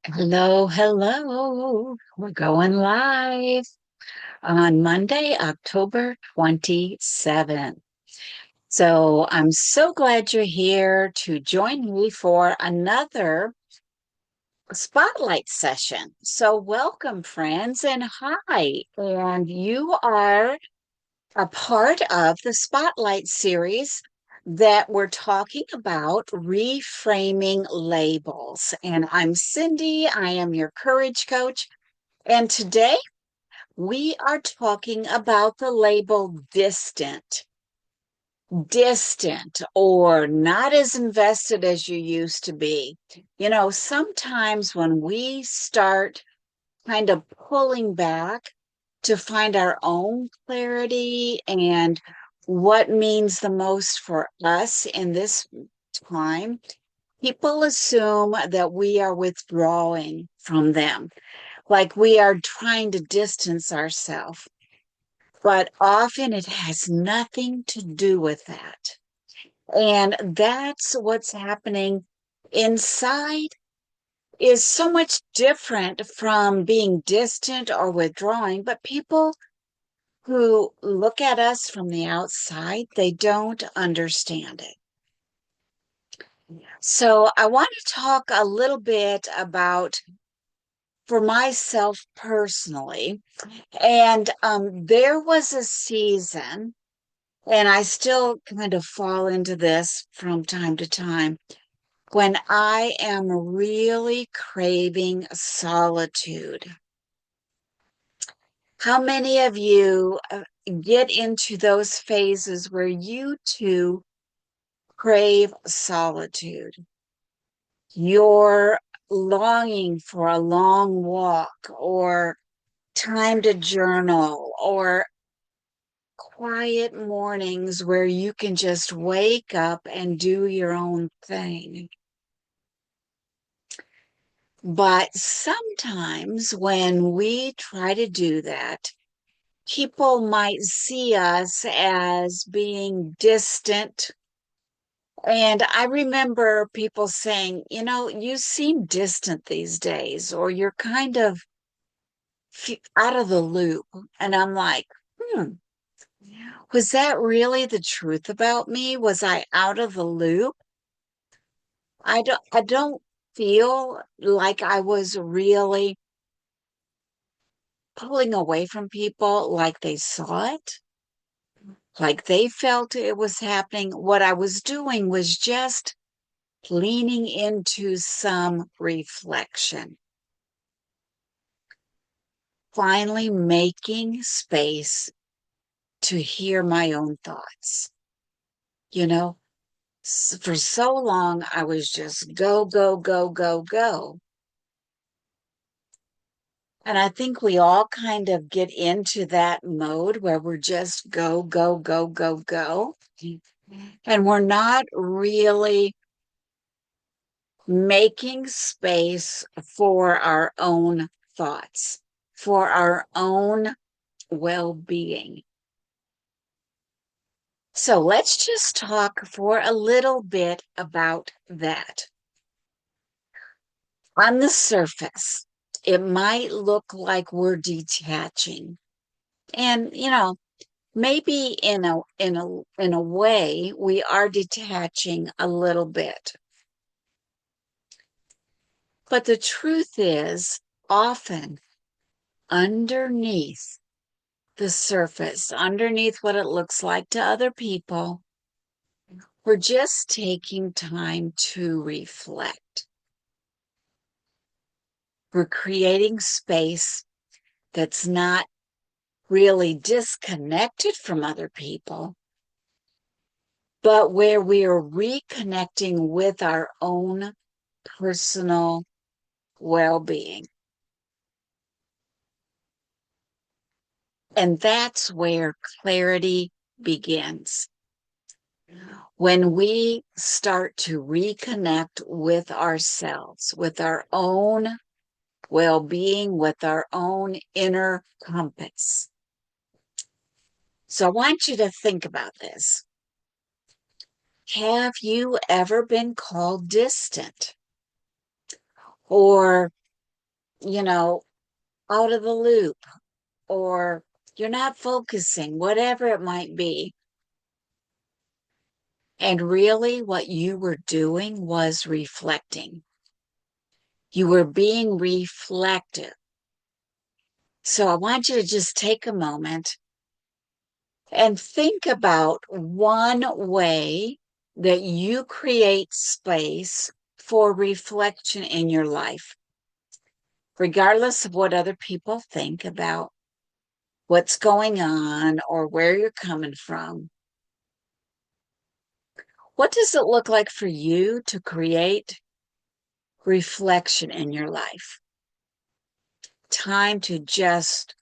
Hello, hello. We're going live on Monday, October 27th. So I'm so glad you're here to join me for another spotlight session. So welcome, friends, and hi. And you are a part of the Spotlight series that we're talking about reframing labels. And I'm Cindy. I am your courage coach. And today we are talking about the label distant or not as invested as you used to be. Sometimes when we start kind of pulling back to find our own clarity and what means the most for us in this time, people assume that we are withdrawing from them, like we are trying to distance ourselves. But often it has nothing to do with that. And that's what's happening inside is so much different from being distant or withdrawing. But people who look at us from the outside, they don't understand it. So I want to talk a little bit about for myself personally. And there was a season, and I still kind of fall into this from time to time, when I am really craving solitude. How many of you get into those phases where you too crave solitude? You're longing for a long walk or time to journal or quiet mornings where you can just wake up and do your own thing. But sometimes when we try to do that, people might see us as being distant. And I remember people saying, you seem distant these days, or you're kind of out of the loop. And I'm like, was that really the truth about me? Was I out of the loop? I don't feel like I was really pulling away from people like they saw it, like they felt it was happening. What I was doing was just leaning into some reflection, finally making space to hear my own thoughts. You know, for so long, I was just go, go, go, go, go. And I think we all kind of get into that mode where we're just go, go, go, go, go. And we're not really making space for our own thoughts, for our own well being. So let's just talk for a little bit about that. On the surface, it might look like we're detaching. And, maybe in a way we are detaching a little bit. But the truth is, often underneath the surface, underneath what it looks like to other people, we're just taking time to reflect. We're creating space that's not really disconnected from other people, but where we are reconnecting with our own personal well being. And that's where clarity begins. When we start to reconnect with ourselves, with our own well being, with our own inner compass. So I want you to think about this. Have you ever been called distant or you know, out of the loop, or you're not focusing, whatever it might be. And really, what you were doing was reflecting. You were being reflective. So I want you to just take a moment and think about one way that you create space for reflection in your life, regardless of what other people think about what's going on or where you're coming from. What does it look like for you to create reflection in your life? Time to just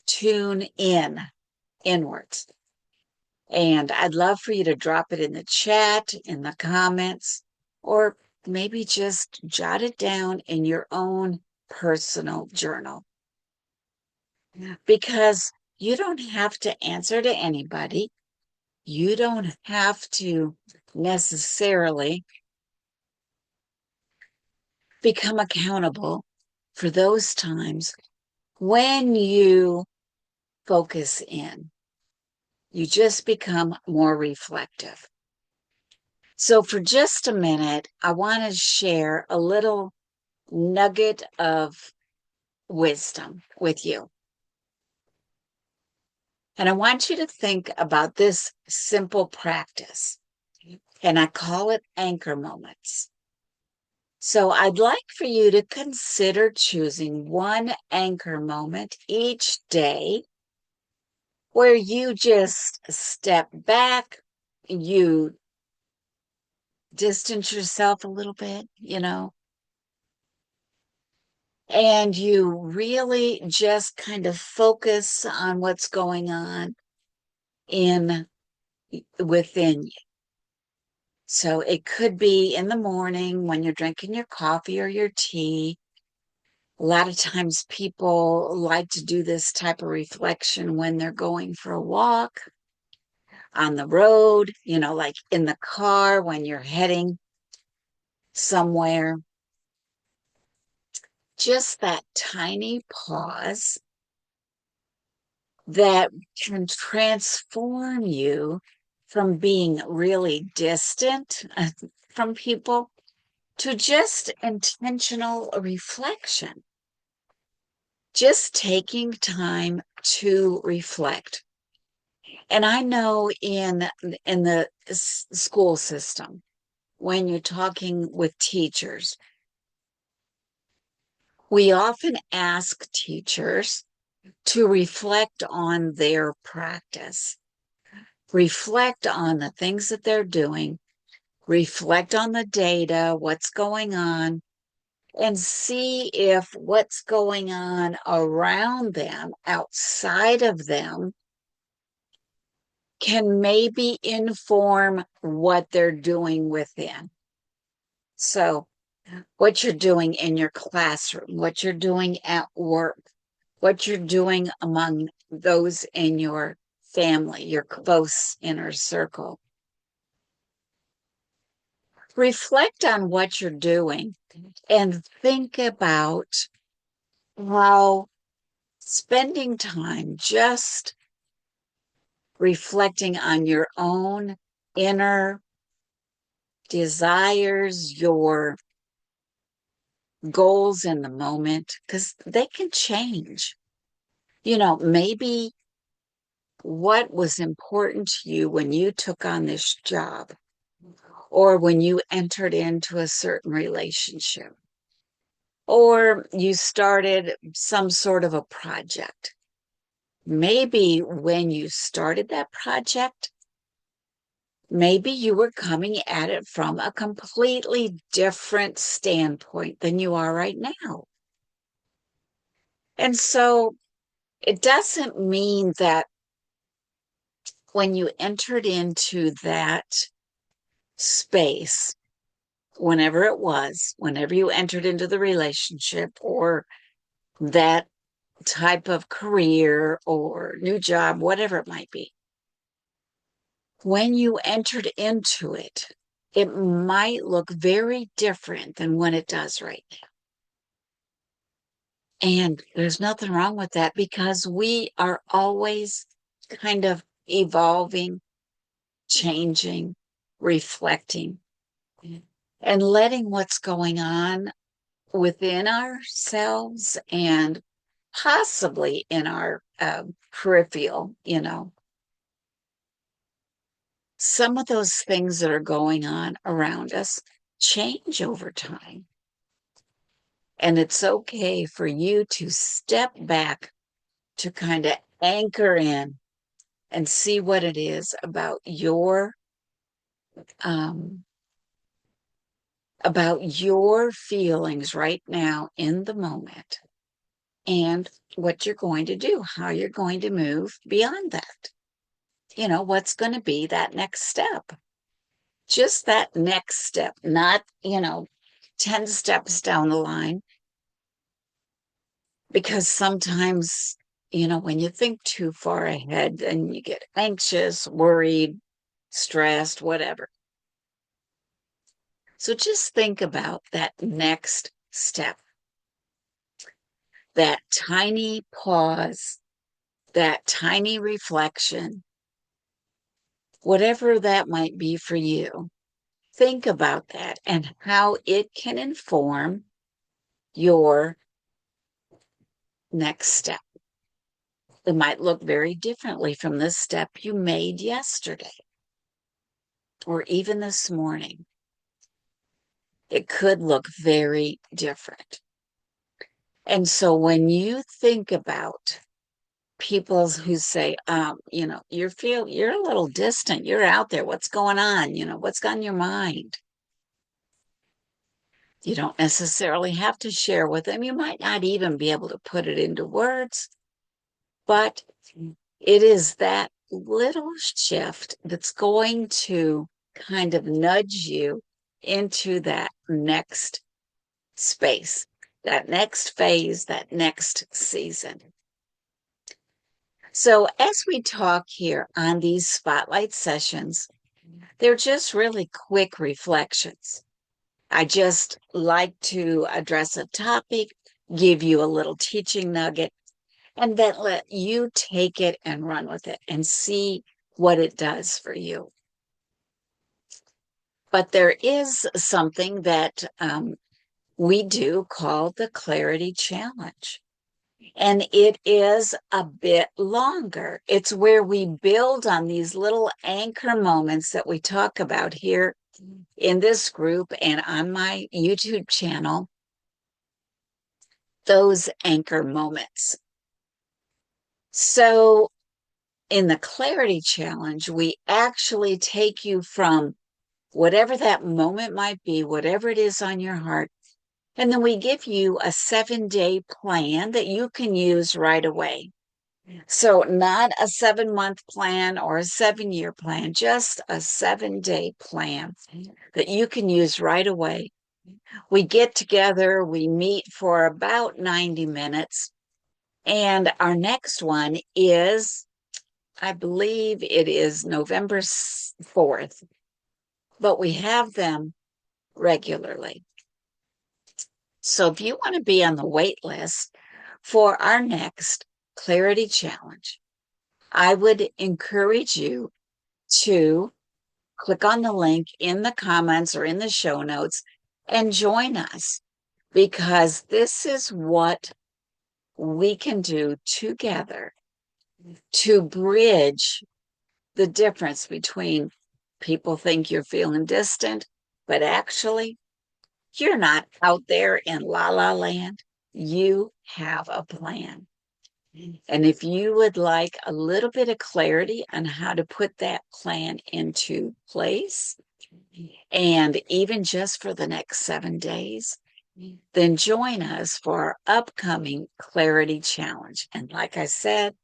tune in inwards. And I'd love for you to drop it in the chat, in the comments, or maybe just jot it down in your own personal journal. Because you don't have to answer to anybody. You don't have to necessarily become accountable for those times when you focus in. You just become more reflective. So, for just a minute, I want to share a little nugget of wisdom with you. And I want you to think about this simple practice, and I call it anchor moments. So, I'd like for you to consider choosing one anchor moment each day where you just step back, you distance yourself a little bit, and you really just kind of focus on what's going on in within you. So it could be in the morning when you're drinking your coffee or your tea. A lot of times people like to do this type of reflection when they're going for a walk on the road, like in the car when you're heading somewhere. Just that tiny pause that can transform you from being really distant from people to just intentional reflection, just taking time to reflect. And I know in the school system, when you're talking with teachers, we often ask teachers to reflect on their practice, reflect on the things that they're doing, reflect on the data, what's going on, and see if what's going on around them, outside of them, can maybe inform what they're doing within. So, what you're doing in your classroom, what you're doing at work, what you're doing among those in your family, your close inner circle. Reflect on what you're doing and think about how spending time just reflecting on your own inner desires, your goals in the moment, because they can change. Maybe what was important to you when you took on this job or when you entered into a certain relationship or you started some sort of a project. Maybe when you started that project, maybe you were coming at it from a completely different standpoint than you are right now. And so it doesn't mean that when you entered into that space, whenever it was, whenever you entered into the relationship or that type of career or new job, whatever it might be, when you entered into it, it might look very different than when it does right now. And there's nothing wrong with that because we are always kind of evolving, changing, reflecting, and letting what's going on within ourselves and possibly in our peripheral, some of those things that are going on around us change over time. And it's okay for you to step back to kind of anchor in and see what it is um, about your feelings right now in the moment and what you're going to do, how you're going to move beyond that. What's going to be that next step? Just that next step, not, 10 steps down the line. Because sometimes, when you think too far ahead, then you get anxious, worried, stressed, whatever. So just think about that next step, that tiny pause, that tiny reflection, whatever that might be for you. Think about that and how it can inform your next step. It might look very differently from the step you made yesterday or even this morning. It could look very different. And so when you think about people who say, you're a little distant, you're out there, what's going on? What's on your mind? You don't necessarily have to share with them. You might not even be able to put it into words, but it is that little shift that's going to kind of nudge you into that next space, that next phase, that next season. So, as we talk here on these spotlight sessions, they're just really quick reflections. I just like to address a topic, give you a little teaching nugget, and then let you take it and run with it and see what it does for you. But there is something that we do called the Clarity Challenge. And it is a bit longer. It's where we build on these little anchor moments that we talk about here in this group and on my YouTube channel, those anchor moments. So in the Clarity Challenge, we actually take you from whatever that moment might be, whatever it is on your heart, and then we give you a 7-day plan that you can use right away. So, not a 7-month plan or a 7-year plan, just a 7-day plan that you can use right away. We get together, we meet for about 90 minutes, and our next one is, I believe it is November 4th, but we have them regularly. So if you want to be on the wait list for our next Clarity Challenge, I would encourage you to click on the link in the comments or in the show notes and join us, because this is what we can do together to bridge the difference between people think you're feeling distant, but actually you're not out there in la la land. You have a plan. And if you would like a little bit of clarity on how to put that plan into place, and even just for the next 7 days, then join us for our upcoming Clarity Challenge. And like I said,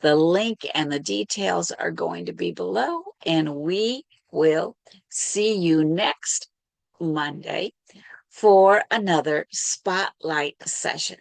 the link and the details are going to be below, and we will see you next Monday for another spotlight session.